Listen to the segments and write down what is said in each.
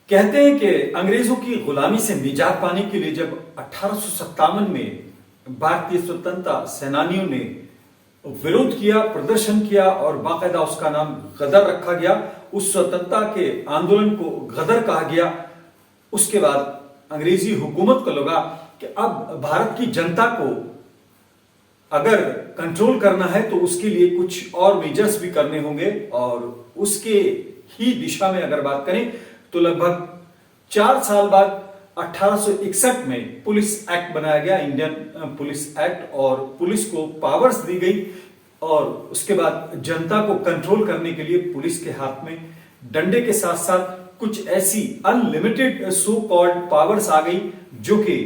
कहते हैं कि अंग्रेजों की गुलामी से निजात पाने के लिए जब 1857 में भारतीय स्वतंत्रता सेनानियों ने विरोध किया, प्रदर्शन किया और बाकायदा उसका नाम गदर रखा गया, उस स्वतंत्रता के आंदोलन को गदर कहा गया। उसके बाद अंग्रेजी हुकूमत को लगा कि अब भारत की जनता को अगर कंट्रोल करना है तो उसके लिए कुछ और मेजर्स भी करने होंगे, और उसके ही दिशा में अगर बात करें तो लगभग 4 साल बाद 1861 में पुलिस एक्ट बनाया गया, इंडियन पुलिस एक्ट, और पुलिस को पावर्स दी गई। और उसके बाद जनता को कंट्रोल करने के लिए पुलिस के हाथ में डंडे के साथ साथ कुछ ऐसी अनलिमिटेड सो कॉल्ड पावर्स आ गई जो कि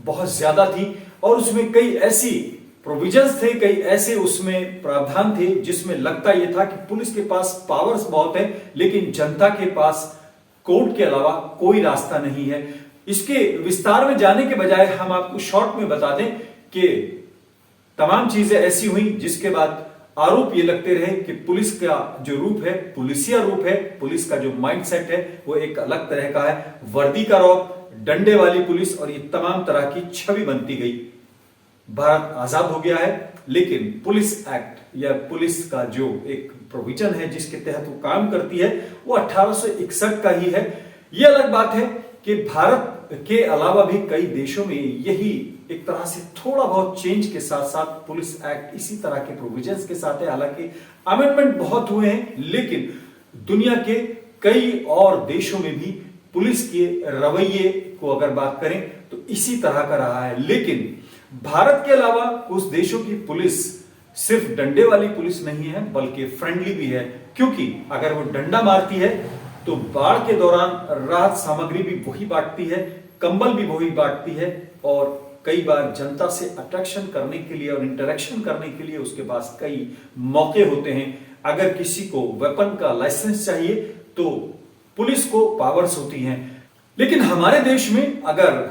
बहुत ज्यादा थी, और उसमें कई ऐसी प्रोविजंस थे, कई ऐसे उसमें प्रावधान थे जिसमें लगता यह था कि पुलिस के पास पावर्स बहुत है लेकिन जनता के पास कोर्ट के अलावा कोई रास्ता नहीं है। इसके विस्तार में जाने के बजाय हम आपको शॉर्ट में बता दें कि तमाम चीजें ऐसी हुई जिसके बाद आरोप ये लगते रहे कि पुलिस का जो रूप है, पुलिसिया रूप है, पुलिस का जो माइंडसेट है वो एक अलग तरह का है। वर्दी का रौब, डंडे वाली पुलिस, और ये तमाम तरह की छवि बनती गई। भारत आजाद हो गया है लेकिन पुलिस एक्ट या पुलिस का जो एक प्रोविजन है जिसके तहत वो काम करती है वो 1861 का ही है। यह अलग बात है कि भारत के अलावा भी कई देशों में यही एक तरह से थोड़ा बहुत चेंज के साथ साथ पुलिस एक्ट इसी तरह के प्रोविजंस के साथ है। हालांकि अमेंडमेंट बहुत हुए हैं लेकिन दुनिया के कई और देशों में भी पुलिस के रवैये को अगर बात करें तो इसी तरह का रहा है। लेकिन भारत के अलावा कुछ देशों की पुलिस सिर्फ डंडे वाली पुलिस नहीं है बल्कि फ्रेंडली भी है, क्योंकि अगर वो डंडा मारती है तो बाढ़ के दौरान राहत सामग्री भी वही बांटती है, कंबल भी वही बांटती है, और कई बार जनता से अट्रैक्शन करने के लिए और इंटरेक्शन करने के लिए उसके पास कई मौके होते हैं। अगर किसी को वेपन का लाइसेंस चाहिए तो पुलिस को पावर्स होती हैं। लेकिन हमारे देश में अगर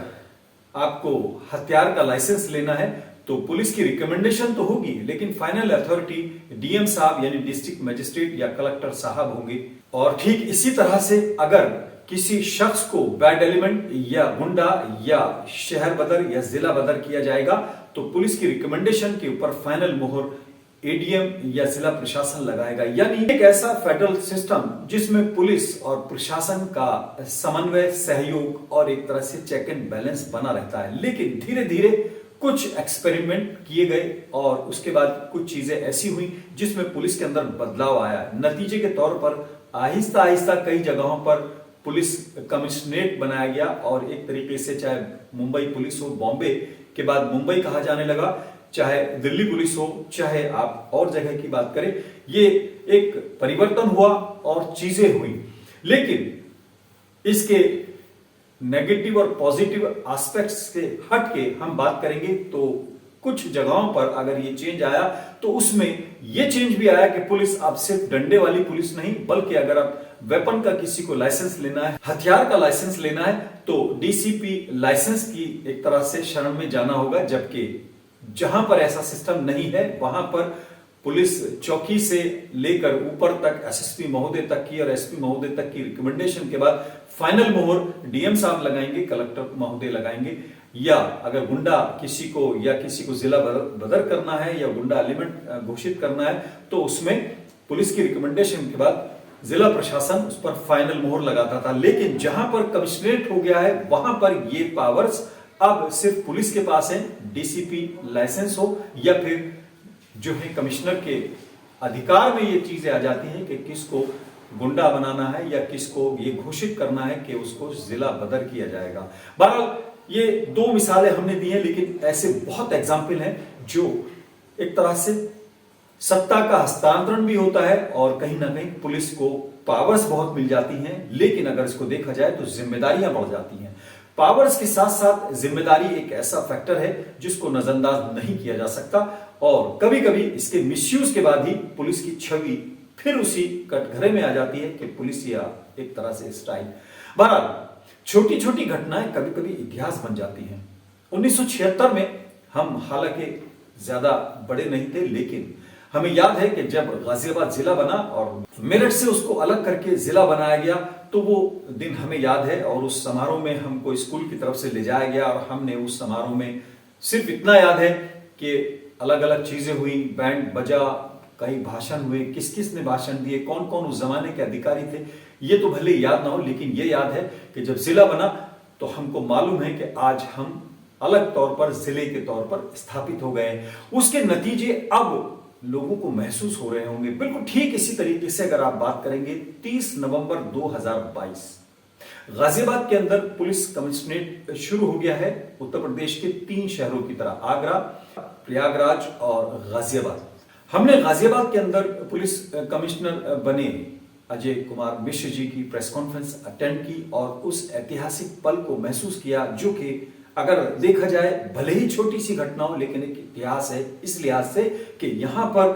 आपको हथियार का लाइसेंस लेना है तो पुलिस की रिकमेंडेशन तो होगी लेकिन फाइनल अथॉरिटी डीएम साहब यानी डिस्ट्रिक्ट मजिस्ट्रेट या कलेक्टर साहब होंगे। और ठीक इसी तरह से अगर किसी शख्स को बैड एलिमेंट या गुंडा या शहर बदर या जिला बदर किया जाएगा तो पुलिस की रिकमेंडेशन के ऊपर फाइनल मोहर एडीएम या जिला प्रशासन लगाएगा। यानी एक ऐसा फेडरल सिस्टम जिसमें पुलिस और प्रशासन का समन्वय, सहयोग और एक तरह से चेक एंड बैलेंस बना रहता है। लेकिन धीरे धीरे कुछ एक्सपेरिमेंट किए गए और उसके बाद कुछ चीजें ऐसी हुई जिसमें पुलिस के अंदर बदलाव आया। नतीजे के तौर पर आहिस्ता आहिस्ता कई जगहों पर पुलिस कमिश्नरेट बनाया गया, और एक तरीके से चाहे मुंबई पुलिस हो, बॉम्बे के बाद मुंबई कहा जाने लगा, चाहे दिल्ली पुलिस हो, चाहे आप और जगह की बात करें, ये एक परिवर्तन हुआ और चीजें हुई। लेकिन इसके नेगेटिव और पॉजिटिव एस्पेक्ट्स के हट के हम बात करेंगे तो कुछ जगहों पर अगर ये चेंज आया तो उसमें ये चेंज भी आया कि पुलिस अब सिर्फ डंडे वाली पुलिस नहीं बल्कि अगर आप वेपन का किसी को लाइसेंस लेना है, हथियार का लाइसेंस लेना है तो डीसीपी लाइसेंस की एक तरह से शरण में जाना होगा। जबकि जहां पर ऐसा सिस्टम नहीं है वहां पर पुलिस चौकी से लेकर ऊपर तक एसएसपी महोदय तक की और एसपी महोदय तक की रिकमेंडेशन के बाद फाइनल मोहर डीएम साहब लगाएंगे, कलेक्टर महोदय लगाएंगे। या अगर गुंडा किसी को या किसी को जिला बदर करना है या गुंडा एलिमेंट घोषित करना है तो उसमें पुलिस की रिकमेंडेशन के बाद जिला प्रशासन उस पर फाइनल मोहर लगाता था। लेकिन जहां पर कमिश्नरेट हो गया है वहां पर ये पावर्स अब सिर्फ पुलिस के पास है। डीसीपी लाइसेंस हो या फिर जो है कमिश्नर के अधिकार में ये चीजें आ जाती हैं कि किसको गुंडा बनाना है या किसको ये घोषित करना है कि उसको जिला बदर किया जाएगा। बहरहाल ये 2 मिसालें हमने दी हैं, लेकिन ऐसे बहुत एग्जाम्पल हैं जो एक तरह से सत्ता का हस्तांतरण भी होता है और कहीं ना कहीं पुलिस को पावर्स बहुत मिल जाती हैं। लेकिन अगर इसको देखा जाए तो जिम्मेदारियां बढ़ जाती हैं। पावर्स के साथ साथ जिम्मेदारी एक ऐसा फैक्टर है जिसको नजरअंदाज नहीं किया जा सकता, और कभी कभी इसके मिसयूज के बाद ही पुलिस की छवि फिर उसी कटघरे में आ जाती है कि पुलिस या एक तरह से स्टाइल। बहरहाल छोटी छोटी घटनाएं कभी कभी इतिहास बन जाती हैं। 1976 में हम हालांकि ज्यादा बड़े नहीं थे, लेकिन हमें याद है कि जब गाजियाबाद जिला बना और मेरठ से उसको अलग करके जिला बनाया गया तो वो दिन हमें याद है। और उस समारोह में हमको स्कूल की तरफ से ले जाया गया और हमने उस समारोह में सिर्फ इतना याद है कि अलग अलग चीजें हुई, बैंड बजा, कई भाषण हुए, किस किस ने भाषण दिए, कौन कौन उस जमाने के अधिकारी थे, ये तो भले याद ना हो, लेकिन ये याद है कि जब जिला बना तो हमको मालूम है कि आज हम अलग तौर पर जिले के तौर पर स्थापित हो गए हैं। उसके नतीजे अब लोगों को महसूस हो रहे होंगे। बिल्कुल ठीक इसी तरीके से अगर आप बात करेंगे 30 नवंबर 2022 गाजियाबाद के अंदर पुलिस कमिश्नरेट शुरू हो गया है उत्तर प्रदेश के 3 शहरों की तरह, आगरा, प्रयागराज और गाजियाबाद। हमने गाजियाबाद के अंदर पुलिस कमिश्नर बने अजय कुमार मिश्र जी की प्रेस कॉन्फ्रेंस अटेंड की और उस ऐतिहासिक पल को महसूस किया, जो कि अगर देखा जाए भले ही छोटी सी घटना हो, लेकिन एक इतिहास है इस लिहाज से कि यहां पर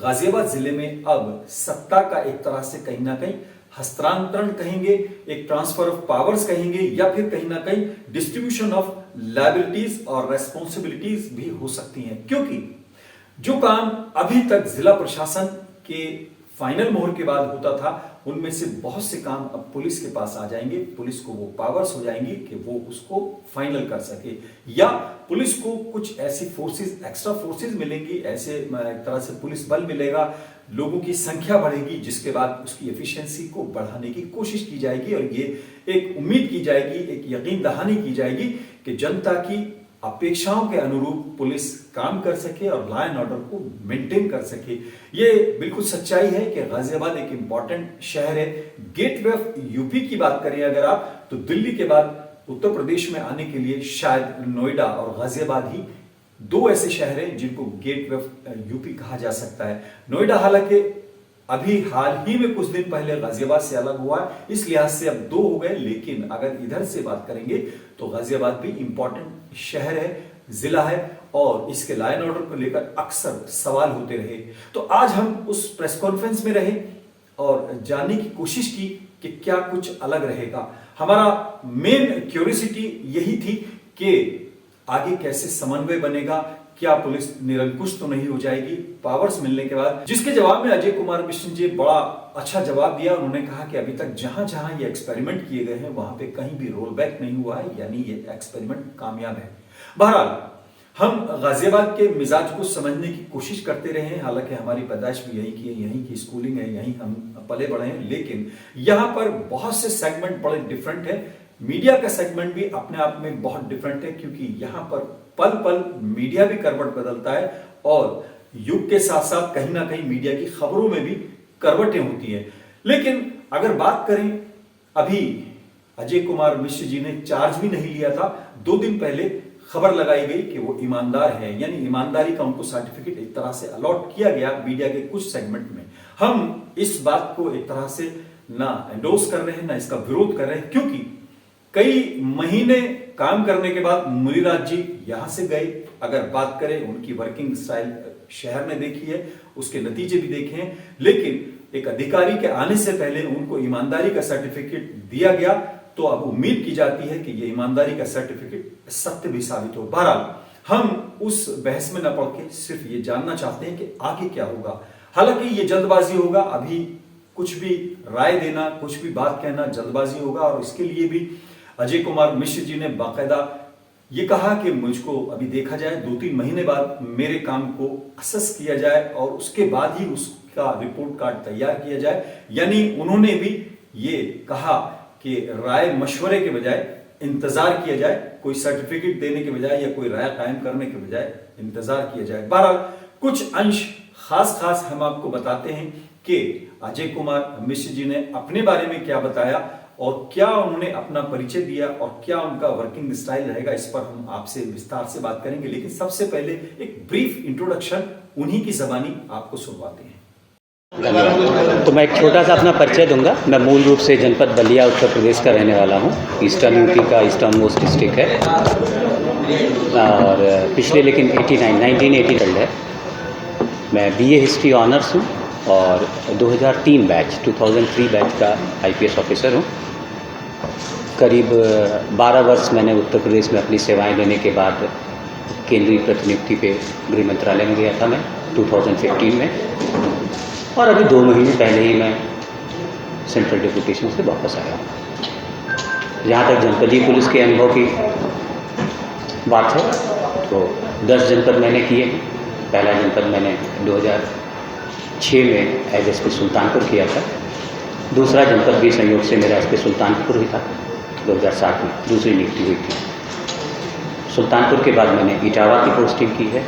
गाजियाबाद जिले में अब सत्ता का एक तरह से कहीं ना कहीं हस्तांतरण कहेंगे, एक ट्रांसफर ऑफ पावर्स कहेंगे, या फिर कहीं ना कहीं डिस्ट्रीब्यूशन ऑफ लायबिलिटीज और रेस्पॉन्सिबिलिटीज भी हो सकती हैं। क्योंकि जो काम अभी तक जिला प्रशासन के फाइनल मोहर के बाद होता था, उनमें से बहुत से काम अब पुलिस के पास आ जाएंगे। पुलिस को वो पावर्स हो जाएंगी कि वो उसको फाइनल कर सके, या पुलिस को कुछ ऐसी फोर्सेस, एक्स्ट्रा फोर्सेस मिलेंगी, ऐसे एक तरह से पुलिस बल मिलेगा, लोगों की संख्या बढ़ेगी, जिसके बाद उसकी एफिशिएंसी को बढ़ाने की कोशिश की जाएगी। और ये एक उम्मीद की जाएगी, एक यकीन दहानी की जाएगी कि जनता की अपेक्षाओं के अनुरूप पुलिस काम कर सके और लॉ एंड ऑर्डर को मेंटेन कर सके। ये बिल्कुल सच्चाई है कि गाजियाबाद एक इंपॉर्टेंट शहर है। गेटवे ऑफ यूपी की बात करें अगर आप, तो दिल्ली के बाद उत्तर प्रदेश में आने के लिए शायद नोएडा और गाजियाबाद ही 2 ऐसे शहर हैं जिनको गेटवे ऑफ यूपी कहा जा सकता है। नोएडा हालांकि अभी हाल ही में कुछ दिन पहले गाजियाबाद से अलग हुआ है, इस लिहाज से अब 2 हो गए, लेकिन अगर इधर से बात करेंगे तो गाजियाबाद भी इंपॉर्टेंट शहर है, जिला है, और इसके लॉ एंड ऑर्डर को लेकर अक्सर सवाल होते रहे। तो आज हम उस प्रेस कॉन्फ्रेंस में रहे और जानने की कोशिश की कि क्या कुछ अलग रहेगा। हमारा मेन क्यूरियोसिटी यही थी कि आगे कैसे समन्वय बनेगा, क्या पुलिस निरंकुश तो नहीं हो जाएगी पावर्स मिलने के बाद, जिसके जवाब में अजय कुमार मिश्र जी बड़ा अच्छा जवाब दिया। उन्होंने कहा कि अभी तक जहां जहां ये एक्सपेरिमेंट किए गए हैं वहां पे कहीं भी रोल बैक नहीं हुआ है, यानी ये एक्सपेरिमेंट कामयाब है। बहरहाल हम गाजियाबाद के मिजाज को समझने की कोशिश करते रहे हैं, हालांकि हमारी पैदाइश भी यहीं की है, यहीं की स्कूलिंग है, यहीं हम पले बड़े हैं, लेकिन यहाँ पर बहुत से सेगमेंट बड़े डिफरेंट है। मीडिया का सेगमेंट भी अपने आप में बहुत डिफरेंट है, क्योंकि यहाँ पर पल पल मीडिया भी करवट बदलता है और युग के साथ साथ कहीं ना कहीं मीडिया की खबरों में भी करवटें होती हैं। लेकिन अगर बात करें, अभी अजय कुमार मिश्र जी ने चार्ज भी नहीं लिया था, 2 दिन पहले खबर लगाई गई कि वो ईमानदार है, यानी ईमानदारी का उनको सर्टिफिकेट एक तरह से अलॉट किया गया मीडिया के कुछ सेगमेंट में। हम इस बात को एक तरह से ना एंडोर्स कर रहे हैं, ना इसका विरोध कर रहे हैं, क्योंकि कई महीने काम करने के बाद मुनिराज जी यहां से गए। अगर बात करें उनकी वर्किंग स्टाइल शहर में देखी है, उसके नतीजे भी देखे हैं, लेकिन एक अधिकारी के आने से पहले उनको ईमानदारी का सर्टिफिकेट दिया गया, तो अब उम्मीद की जाती है कि ये ईमानदारी का सर्टिफिकेट सत्य भी साबित हो। बहरहाल हम उस बहस में न पड़ के सिर्फ ये जानना चाहते हैं कि आगे क्या होगा। हालांकि ये जल्दबाजी होगा, अभी कुछ भी राय देना, कुछ भी बात कहना जल्दबाजी होगा, और इसके लिए भी अजय कुमार मिश्र जी ने बाकायदा ये कहा कि मुझको अभी देखा जाए, 2-3 महीने बाद मेरे काम को असेस किया जाए और उसके बाद ही उसका रिपोर्ट कार्ड तैयार किया जाए। यानी उन्होंने भी ये कहा कि राय मशवरे के बजाय इंतजार किया जाए, कोई सर्टिफिकेट देने के बजाय या कोई राय कायम करने के बजाय इंतजार किया जाए। बहरहाल कुछ अंश खास हम आपको बताते हैं कि अजय कुमार मिश्र जी ने अपने बारे में क्या बताया और क्या उन्होंने अपना परिचय दिया और क्या उनका वर्किंग स्टाइल रहेगा, इस पर हम आपसे विस्तार से बात करेंगे। लेकिन सबसे पहले एक ब्रीफ इंट्रोडक्शन उन्हीं की जबानी आपको सुनवाते हैं। तो मैं एक छोटा सा अपना परिचय दूंगा। मैं मूल रूप से जनपद बलिया उत्तर प्रदेश का रहने वाला हूँ। ईस्टर्न यूपी का ईस्टर्न मोस्ट डिस्ट्रिक्ट है, और पिछले लेकिन 1980 है। मैं BA हिस्ट्री ऑनर्स हूँ और 2003 बैच का IPS ऑफिसर हूँ। करीब 12 वर्ष मैंने उत्तर प्रदेश में अपनी सेवाएं देने के बाद केंद्रीय प्रतिनियुक्ति पे गृह मंत्रालय में गया था मैं 2015 में, और अभी 2 महीने पहले ही मैं सेंट्रल डिप्यूटेशन से वापस आया। जहाँ तक जनपदीय पुलिस के अनुभव की बात है तो 10 जनपद मैंने किए। पहला जनपद मैंने 2006 में एज एसपी सुल्तानपुर किया था। दूसरा जनपद भी संयोग से मेरा एसपी सुल्तानपुर ही था। 2007 में दूसरी नियुक्ति हुई थी। सुल्तानपुर के बाद मैंने इटावा की पोस्टिंग की है।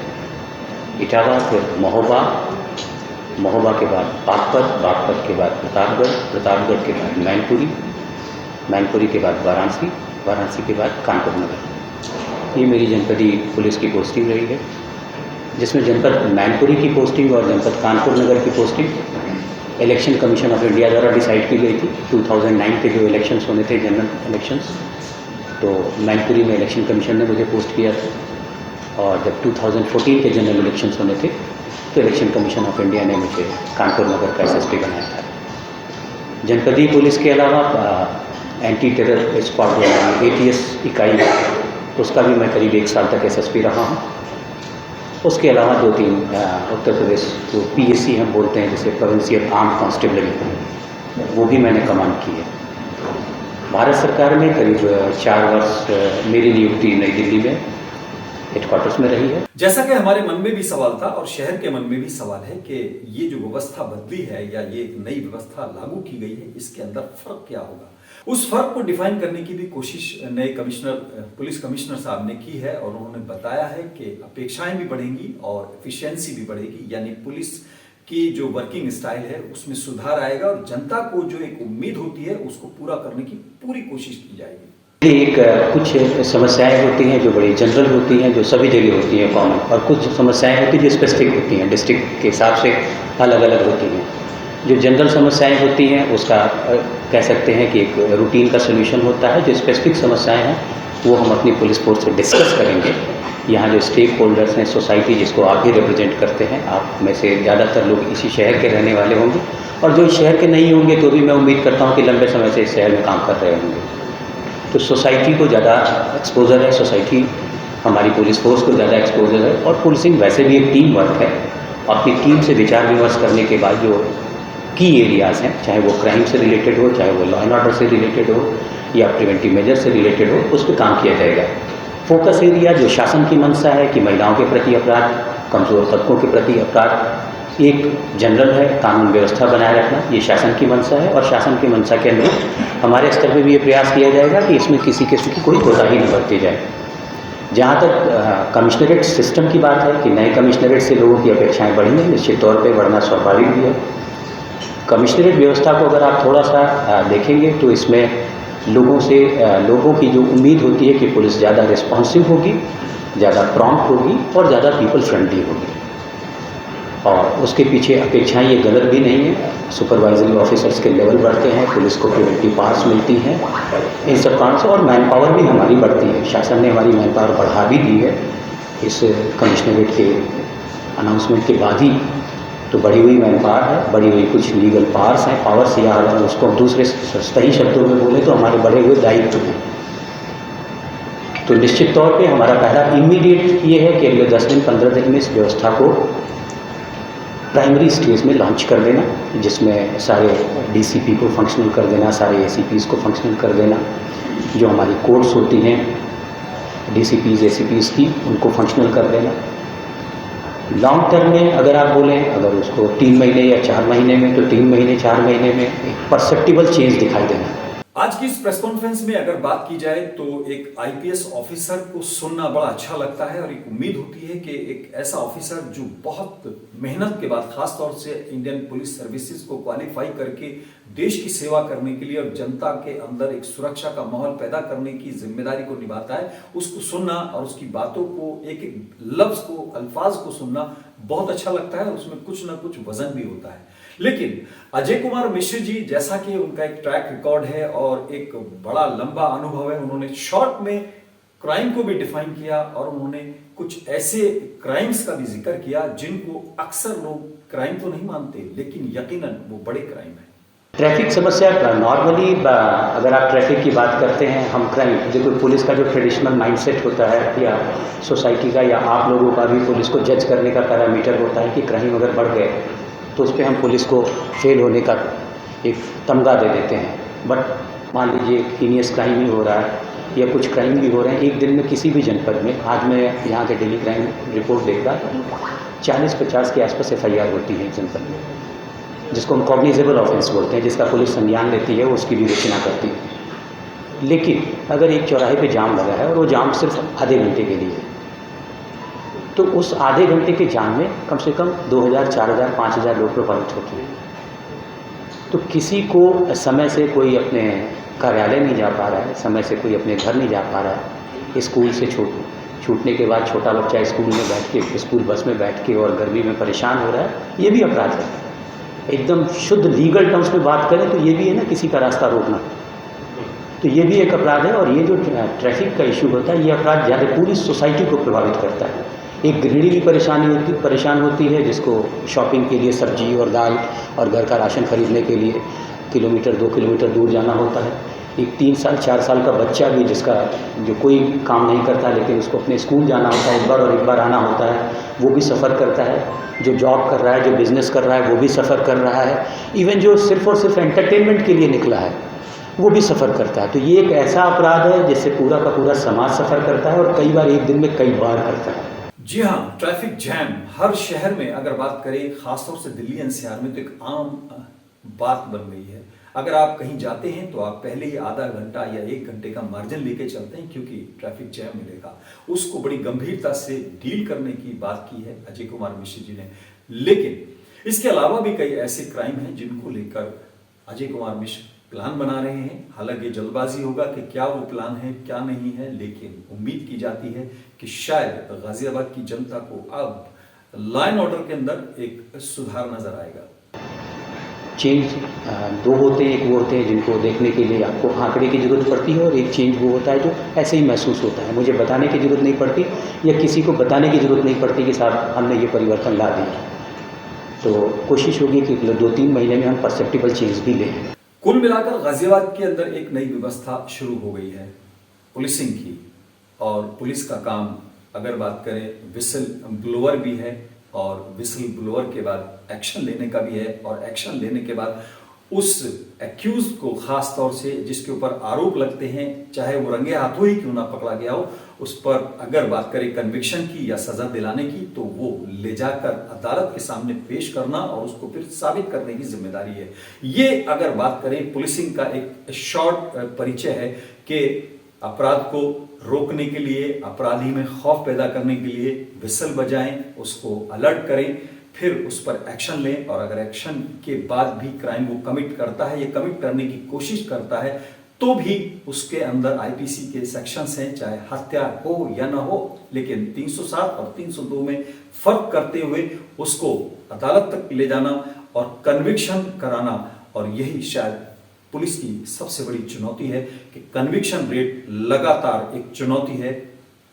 इटावा, फिर महोबा, महोबा के बाद बागपत, बागपत के बाद प्रतापगढ़, प्रतापगढ़ के बाद मैनपुरी, मैनपुरी के बाद वाराणसी, वाराणसी के बाद कानपुर नगर। ये मेरी जनपदीय पुलिस की पोस्टिंग रही है, जिसमें जनपद मैनपुरी की पोस्टिंग और जनपद कानपुर नगर की posting election commission of India द्वारा डिसाइड की गई थी। 2009 के जो इलेक्शंस होने थे, जनरल इलेक्शंस, तो मैनपुरी में इलेक्शन कमीशन ने मुझे पोस्ट किया था। और जब 2014 के जनरल इलेक्शंस होने थे तो इलेक्शन कमीशन ऑफ इंडिया ने मुझे कानपुर नगर का एसएसपी बनाया था। जनपदीय पुलिस के अलावा एंटी टेरर स्क्वाड ATS इकाई, उसका भी मैं करीब 1 साल तक एसएसपी रहा हूँ। उसके अलावा 2-3 उत्तर प्रदेश जो PSC हम बोलते हैं, जैसे प्रोविंशियल आर्म कांस्टेबलरी, वो भी मैंने कमांड की है। भारत सरकार में करीब 4 वर्ष मेरी नियुक्ति नई दिल्ली में हेडक्वार्टर्स में रही है। जैसा कि हमारे मन में भी सवाल था और शहर के मन में भी सवाल है कि ये जो व्यवस्था बदली है या ये एक नई व्यवस्था लागू की गई है, इसके अंदर फर्क क्या होगा। उस फर्क को डिफाइन करने की भी कोशिश नए पुलिस कमिश्नर साहब ने की है और उन्होंने बताया है कि अपेक्षाएं भी बढ़ेंगी और एफिशिएंसी भी बढ़ेगी, यानी पुलिस की जो वर्किंग स्टाइल है उसमें सुधार आएगा और जनता को जो एक उम्मीद होती है उसको पूरा करने की पूरी कोशिश की जाएगी। एक कुछ समस्याएं होती हैं जो बड़ी जनरल होती हैं, जो सभी जगह होती हैं कॉमन, और कुछ समस्याएं होती हैं जो स्पेसिफिक होती हैं, डिस्ट्रिक्ट के हिसाब से अलग अलग होती हैं। जो जनरल समस्याएं होती हैं उसका कह सकते हैं कि एक रूटीन का सलूशन होता है। जो स्पेसिफिक समस्याएं हैं वो हम अपनी पुलिस फोर्स से डिस्कस करेंगे। यहाँ जो स्टेक होल्डर्स हैं, सोसाइटी जिसको आप भी रिप्रेजेंट करते हैं, आप में से ज़्यादातर लोग इसी शहर के रहने वाले होंगे, और जो इस शहर के नहीं होंगे तो भी मैं उम्मीद करता हूँ कि लंबे समय से इस शहर में काम कर रहे होंगे। तो सोसाइटी को ज़्यादा एक्सपोजर है, सोसाइटी हमारी पुलिस फोर्स को ज़्यादा एक्सपोजर है। और पुलिसिंग वैसे भी एक टीम वर्क है। अपनी टीम से विचार विमर्श करने के बाद जो की एरियाज़ हैं, चाहे वो क्राइम से रिलेटेड हो, चाहे वो लॉ एंड ऑर्डर से रिलेटेड हो या प्रिवेंटिव मेजर से रिलेटेड हो, उस पर काम किया जाएगा। फोकस एरिया जो शासन की मंशा है कि महिलाओं के प्रति अपराध, कमज़ोर तबकों के प्रति अपराध, एक जनरल है कानून व्यवस्था बनाए रखना, ये शासन की मंशा है। और शासन की मंशा के अनुरूप हमारे स्तर पर भी ये प्रयास किया जाएगा कि इसमें किसी किस्म की कोई कोताही नहीं बरती जाए। जहाँ तक कमिश्नरेट सिस्टम की बात है कि नए कमिश्नरेट से लोगों की अपेक्षाएं बढ़ी हैं, निश्चित तौर पे बढ़ना स्वाभाविक भी है। कमिश्नरेट व्यवस्था को अगर आप थोड़ा सा देखेंगे तो इसमें लोगों की जो उम्मीद होती है कि पुलिस ज़्यादा रिस्पॉन्सिव होगी, ज़्यादा प्रॉम्प्ट होगी और ज़्यादा पीपल फ्रेंडली होगी। और उसके पीछे अपेक्षाएं ये गलत भी नहीं है। सुपरवाइजरी ऑफिसर्स के लेवल बढ़ते हैं, पुलिस को प्रिवेंटिव पावर्स मिलती हैं, इन सब कारण से, और मैन पावर भी हमारी बढ़ती है। शासन ने हमारी मैन पावर बढ़ा भी दी है इस कमिश्नरेट के अनाउंसमेंट के बाद ही। तो बढ़ी हुई मैन पावर है, बढ़ी हुई कुछ लीगल पावर्स हैं, पावर्स या अगर उसको दूसरे सही शब्दों में बोले तो हमारे बढ़े हुए दायित्व हैं। तो निश्चित तौर पे हमारा पहला इमीडिएट ये है कि अगले 10 दिन 15 दिन में इस व्यवस्था को प्राइमरी स्टेज में लॉन्च कर देना, जिसमें सारे DCP को फंक्शनल कर देना, सारे ACPs को फंक्शनल कर देना, जो हमारी कोर्ट्स होती हैं DCPs ACPs की, उनको फंक्शनल कर देना। लॉन्ग टर्म में अगर आप बोलें, अगर उसको 3 महीने या 4 महीने में, तो 3 महीने 4 महीने में एक परसेप्टिबल चेंज दिखाई देना। आज की इस प्रेस कॉन्फ्रेंस में अगर बात की जाए तो एक IPS ऑफिसर को सुनना बड़ा अच्छा लगता है और एक उम्मीद होती है कि एक ऐसा ऑफिसर जो बहुत मेहनत के बाद खासतौर से इंडियन पुलिस सर्विसेज को क्वालिफाई करके देश की सेवा करने के लिए और जनता के अंदर एक सुरक्षा का माहौल पैदा करने की जिम्मेदारी को निभाता है, उसको सुनना और उसकी बातों को, एक एक लफ्ज को, अल्फाज को सुनना बहुत अच्छा लगता है। उसमें कुछ ना कुछ वजन भी होता है। लेकिन अजय कुमार मिश्र जी, जैसा कि उनका एक ट्रैक रिकॉर्ड है और एक बड़ा लंबा अनुभव है, उन्होंने शॉर्ट में क्राइम को भी डिफाइन किया और उन्होंने कुछ ऐसे क्राइम्स का भी जिक्र किया जिनको अक्सर लोग क्राइम तो नहीं मानते, लेकिन यकीनन वो बड़े क्राइम है। ट्रैफिक समस्या नॉर्मली अगर आप ट्रैफिक की बात करते हैं, हम क्राइम, जो पुलिस का जो ट्रेडिशनल माइंडसेट होता है या सोसाइटी का या आप लोगों का भी पुलिस को जज करने का पैरामीटर होता है कि क्राइम अगर बढ़ गए तो उस पर हम पुलिस को फेल होने का एक तमगा दे देते हैं। बट मान लीजिए हीनियस क्राइम ही हो रहा है या कुछ क्राइम भी हो रहे हैं एक दिन में किसी भी जनपद में, आज मैं यहाँ के डेली क्राइम रिपोर्ट देखा, 40-50 के आसपास FIR होती है एक जनपद में, जिसको हम कॉग्निजेबल ऑफेंस बोलते हैं, जिसका पुलिस संज्ञान लेती है, उसकी भी रचना करती है। लेकिन अगर एक चौराहे पे जाम लगा है और वो जाम सिर्फ आधे घंटे के लिए है, तो उस आधे घंटे के जाम में कम से कम 2000, 4000, 5000 लोग प्रभावित होते हैं। तो किसी को समय से कोई अपने कार्यालय नहीं जा पा रहा है, समय से कोई अपने घर नहीं जा पा रहा है, स्कूल से छूटने के बाद छोटा बच्चा स्कूल में बैठ के, स्कूल बस में बैठ के और गर्मी में परेशान हो रहा है, ये भी अपराध है। एकदम शुद्ध लीगल टर्म्स में बात करें तो ये भी है ना, किसी का रास्ता रोकना, तो ये भी एक अपराध है। और ये जो ट्रैफिक का इशू होता है, ये अपराध ज़्यादा पूरी सोसाइटी को प्रभावित करता है। एक गृहिणी भी परेशान होती है, जिसको शॉपिंग के लिए सब्जी और दाल और घर का राशन खरीदने के लिए 2 किलोमीटर दूर जाना होता है। एक 3 साल 4 साल का बच्चा भी, जो कोई काम नहीं करता लेकिन उसको अपने स्कूल जाना होता है, एक बार और एक बार आना होता है, वो भी सफ़र करता है। जो जॉब कर रहा है, जो बिज़नेस कर रहा है, वो भी सफ़र कर रहा है। इवन जो सिर्फ और सिर्फ एंटरटेनमेंट के लिए निकला है, वो भी सफ़र करता है। तो ये एक ऐसा अपराध है जिससे पूरा का पूरा समाज सफ़र करता है, और कई बार एक दिन में कई बार करता है। जी हाँ, ट्रैफिक जैम हर शहर में अगर बात करें, खासतौर से दिल्ली एनसीआर में, तो एक आम बात बन गई है। अगर आप कहीं जाते हैं तो आप पहले ही आधा घंटा या 1 घंटे का मार्जिन लेके चलते हैं, क्योंकि ट्रैफिक जैम मिलेगा। उसको बड़ी गंभीरता से डील करने की बात की है अजय कुमार मिश्र जी ने। लेकिन इसके अलावा भी कई ऐसे क्राइम हैं जिनको लेकर अजय कुमार मिश्र प्लान बना रहे हैं। हालांकि जल्दबाजी होगा कि क्या वो प्लान है क्या नहीं है, लेकिन उम्मीद की जाती है कि शायद गाजियाबाद की जनता को अब लॉ एंड ऑर्डर के अंदर एक सुधार नजर आएगा। चेंज 2 होते हैं, एक वो होते हैं जिनको देखने के लिए आपको आंकड़े की ज़रूरत पड़ती है, और एक चेंज वो होता है जो ऐसे ही महसूस होता है, मुझे बताने की ज़रूरत नहीं पड़ती या किसी को बताने की ज़रूरत नहीं पड़ती कि साहब हमने ये परिवर्तन ला दिया। तो कोशिश होगी कि 2-3 महीने में हम परसेप्टिबल चेंज भी लें। कुल मिलाकर गाजियाबाद के अंदर एक नई व्यवस्था शुरू हो गई है पुलिसिंग की, और पुलिस का काम अगर बात करें, विसल ब्लोअर भी है, और विसल ब्लोअर के बाद एक्शन लेने का भी है, और एक्शन लेने के बाद उस एक्यूज को, खास तौर से जिसके ऊपर आरोप लगते हैं, चाहे वो रंगे हाथों ही क्यों ना पकड़ा गया हो, उस पर अगर बात करें कन्विक्शन की या सजा दिलाने की, तो वो ले जाकर अदालत के सामने पेश करना और उसको फिर साबित करने की जिम्मेदारी है। ये अगर बात करें पुलिसिंग का एक शॉर्ट परिचय है कि अपराध को रोकने के लिए, अपराधी में खौफ पैदा करने के लिए विसल बजाएं, उसको अलर्ट करें, फिर उस पर एक्शन लें, और अगर एक्शन के बाद भी क्राइम वो कमिट करता है या कमिट करने की कोशिश करता है, तो भी उसके अंदर आईपीसी के सेक्शंस हैं, चाहे हत्या हो या ना हो, लेकिन 307 और 302 में फर्क करते हुए उसको अदालत तक ले जाना और कन्विक्शन कराना। और यही शायद पुलिस की सबसे बड़ी चुनौती है कि कन्विक्शन रेट लगातार एक चुनौती है,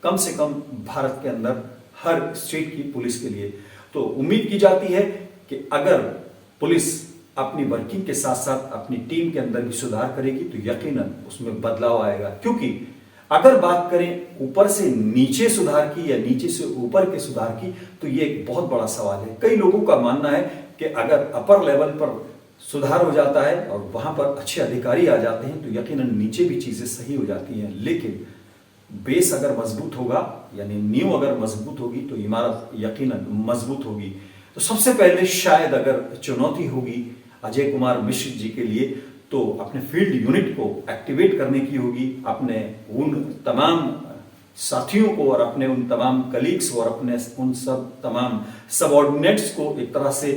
कम से कम भारत के अंदर हर स्टेट की पुलिस के लिए। तो उम्मीद की जाती है कि अगर पुलिस अपनी वर्किंग के साथ साथ अपनी टीम के अंदर भी सुधार करेगी तो यकीनन उसमें बदलाव आएगा। क्योंकि अगर बात करें ऊपर से नीचे सुधार की या नीचे से ऊपर के सुधार की, तो ये एक बहुत बड़ा सवाल है। कई लोगों का मानना है कि अगर अपर लेवल पर सुधार हो जाता है और वहां पर अच्छे अधिकारी आ जाते हैं तो यकीनन नीचे भी चीजें सही हो जाती हैं। लेकिन बेस अगर मजबूत होगा, यानी नींव अगर मजबूत होगी, तो इमारत यकीनन मजबूत होगी। तो सबसे पहले शायद अगर चुनौती होगी अजय कुमार मिश्र जी के लिए, तो अपने फील्ड यूनिट को एक्टिवेट करने की होगी, अपने उन तमाम साथियों को और अपने उन तमाम कलीग्स और अपने उन सब तमाम सबऑर्डिनेट्स को एक तरह से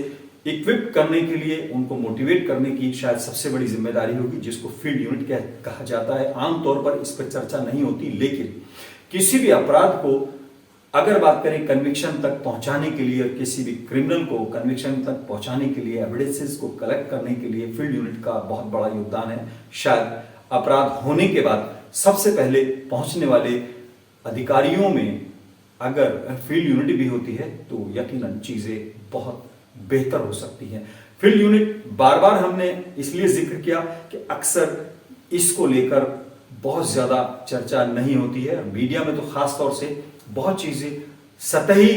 इक्विप करने के लिए, उनको मोटिवेट करने की शायद सबसे बड़ी जिम्मेदारी होगी, जिसको फील्ड यूनिट कहा जाता है। आमतौर पर इस पर चर्चा नहीं होती, लेकिन किसी भी अपराध को अगर बात करें कन्विक्शन तक पहुंचाने के लिए, किसी भी क्रिमिनल को कन्विक्शन तक पहुंचाने के लिए, एविडेंसेस को कलेक्ट करने के लिए फील्ड यूनिट का बहुत बड़ा योगदान है। शायद अपराध होने के बाद सबसे पहले पहुंचने वाले अधिकारियों में अगर फील्ड यूनिट भी होती है तो यकीनन चीजें बहुत बेहतर हो सकती हैं। फील्ड यूनिट बार बार हमने इसलिए जिक्र किया कि अक्सर इसको लेकर बहुत ज्यादा चर्चा नहीं होती है। मीडिया में तो खास तौर से बहुत चीजें सतही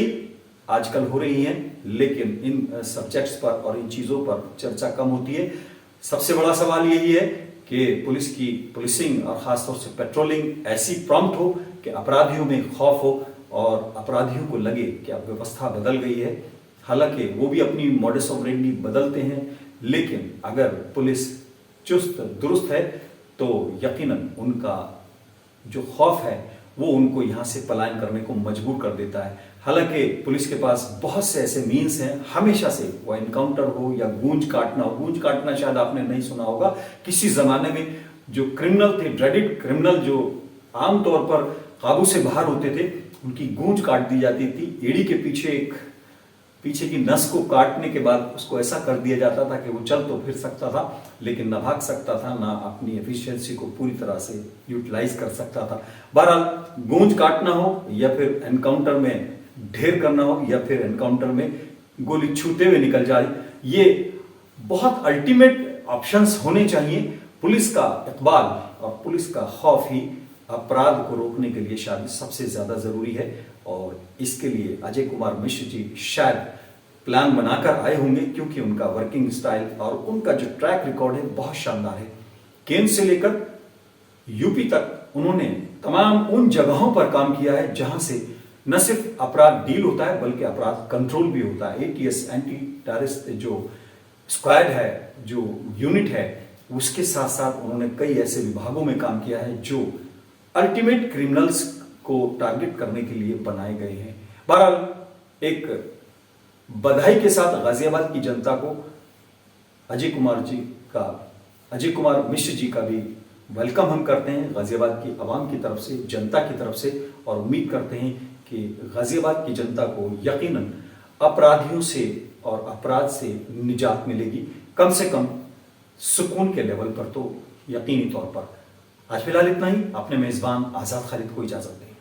आजकल हो रही हैं, लेकिन इन सब्जेक्ट्स पर और इन चीजों पर चर्चा कम होती है। सबसे बड़ा सवाल यही है कि पुलिस की पुलिसिंग और खासतौर से पेट्रोलिंग ऐसी प्रॉम्प्ट हो कि अपराधियों में खौफ हो और अपराधियों को लगे कि अब व्यवस्था बदल गई है। हालांकि वो भी अपनी मॉडस ऑपरेंडी बदलते हैं, लेकिन अगर पुलिस चुस्त दुरुस्त है तो यकीनन उनका जो खौफ है वो उनको यहाँ से पलायन करने को मजबूर कर देता है। हालांकि पुलिस के पास बहुत से ऐसे मीन्स हैं हमेशा से, वो एनकाउंटर हो या गूंज काटना हो। गूंज काटना शायद आपने नहीं सुना होगा, किसी जमाने में जो क्रिमिनल थे, ड्रेडेड क्रिमिनल जो आमतौर पर काबू से बाहर होते थे, उनकी गूंज काट दी जाती थी। एड़ी के पीछे की नस को काटने के बाद उसको ऐसा कर दिया जाता था कि वो चल तो फिर सकता था लेकिन ना भाग सकता था, ना अपनी एफिशिएंसी को पूरी तरह से यूटिलाइज कर सकता था। बहरहाल गूंज काटना हो या फिर एनकाउंटर में ढेर करना हो या फिर एनकाउंटर में गोली छूते हुए निकल जाए, ये बहुत अल्टीमेट ऑप्शंस होने चाहिए। पुलिस का इकबाल और पुलिस का खौफ ही अपराध को रोकने के लिए शायद सबसे ज्यादा जरूरी है। और इसके लिए अजय कुमार मिश्र जी शायद प्लान बनाकर आए होंगे, क्योंकि उनका वर्किंग स्टाइल और उनका जो ट्रैक रिकॉर्ड है बहुत शानदार है। केंद्र से लेकर यूपी तक उन्होंने तमाम उन जगहों पर काम किया है जहां से न सिर्फ अपराध डील होता है बल्कि अपराध कंट्रोल भी होता है। एटीएस एंटी टेररिस्ट जो स्क्वाड है, जो यूनिट है, उसके साथ साथ उन्होंने कई ऐसे विभागों में काम किया है जो अल्टीमेट क्रिमिनल्स को टारगेट करने के लिए बनाए गए हैं। बहरहाल एक बधाई के साथ गाजियाबाद की जनता को अजय कुमार मिश्र जी का भी वेलकम हम करते हैं गाजियाबाद की आवाम की तरफ से, जनता की तरफ से, और उम्मीद करते हैं कि गाजियाबाद की जनता को यकीनन अपराधियों से और अपराध से निजात मिलेगी, कम से कम सुकून के लेवल पर तो यकीनी तौर पर। आज फिलहाल इतना ही। अपने मेजबान आजाद खालिद को इजाजत दें।